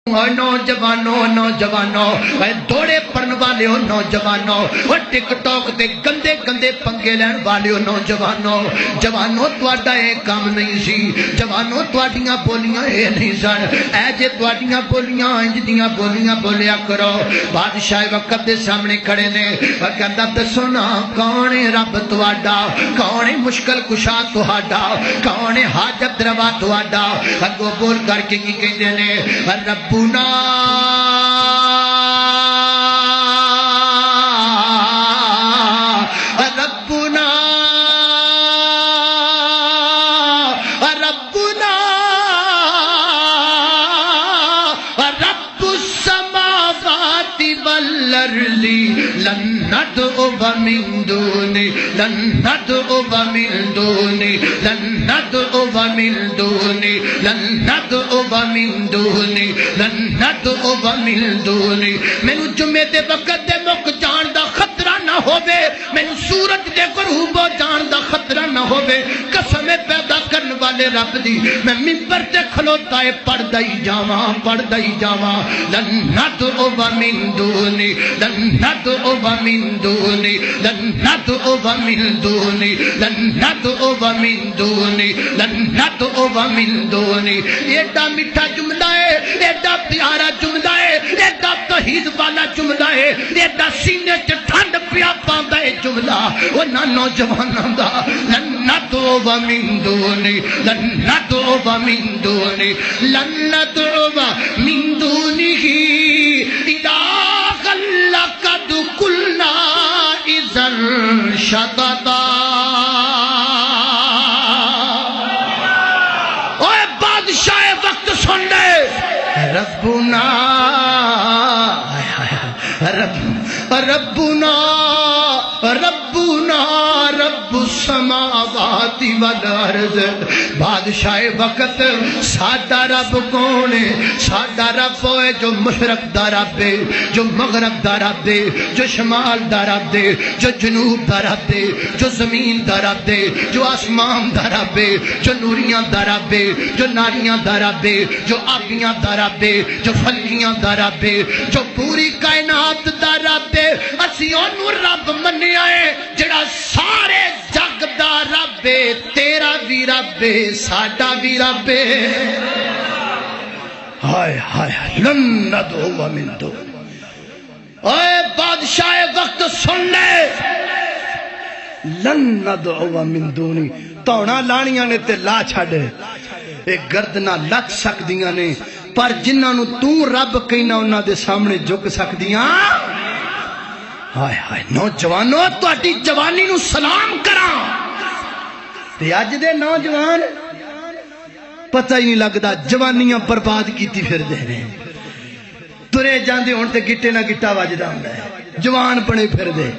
نوجوانوں نوجوانوں دوڑے پڑھن والے ہو نوجوانوں ٹک ٹاک تے گندے گندے پنگے لین والے ہو نوجوانوں جوانوں تواڈا اے کام نہیں سی جوانوں تواڈیاں بولیاں اے نہیں سن اے جے تواڈیاں بولیاں انج دیاں بولیاں بولیا کرو بادشاہ وقت دے سامنے کھڑے نے کہندا دسو نا کون ہے رب تواڈا کون ہے مشکل کشا تواڈا کون ہے حاجت روا تواڈا اگوں بول کر کے کی کہندے نے ربنا ربنا ربنا رب السماوات والارض لن ندعو من دونه لن ندعو من دونه لن ندعو من دونه لن ندعو من دونه لن ندعو من دونه مینوں جمعے دے وقت دے مک جان دا خطرہ نہ ہووے مینوں سورج دے غروب ہو جان دا خطرہ نہ ہووے قسم پیدا کرن والے رب دی میں منبر تے کھلوتا ہے پڑھدا ہی جاواں لن ندعو من دونه لن ندعو من دونه لن ندعو من دونه لن ندعو من دونه لن ندعو من دونه ایڈا میٹھا جملہ ہے ایڈا پیارا جملہ ہے ایڈا توحید والا جملہ ہے ایڈا سینے چ ٹھنڈ پیا پاندا ہے جملہ او نا نوجواناں دا لن ندعو من دونه لن ندعو من دونه لن ندعو من دونه إلها لقد قلنا إذا شططا اوے بادشاہ وقت سن لے ربنا ربنا ربنا رب السماوات والارض بادشاہ وقت ساڈا رب کون ہے ساڈا رب ہے جو مشرق دا رب ہے جو مغرب دا رب ہے جو شمال دا رب ہے جو جنوب دا رب ہے جو زمین دا رب ہے جو آسمان دا رب ہے جو نوریاں دا رب ہے جو ناریاں دا رب ہے جو آبیاں دا رب ہے جو فلکیاں دا رب ہے جو پوری کائنات دا رب ہے اسی اونوں رب منیا ہے جڑا سارے جگ دا رب ہے تیرا بھی رب ہے ساڈا بھی رب ہے ہائے ہائے لن ندعو من دونه اے بادشاہ وقت سن لے لن ندعو من دونه توڑا لانیاں نے تے لا چھڑ اے گردنا لگ سکدیاں نے پر جنہاں نو تو رب کہنا انہاں دے سامنے جھک سکدیاں ہائے ہائے نوجوانوں تہاڈی جوانی نو سلام کراں تے اج دے نوجوان پتہ ہی نہیں لگدا جوانیاں برباد کیتی پھر دے نے ترے جاندے ہن تے گٹے نہ گٹا وجدا ہوندا ہے جوان بنے پھر دے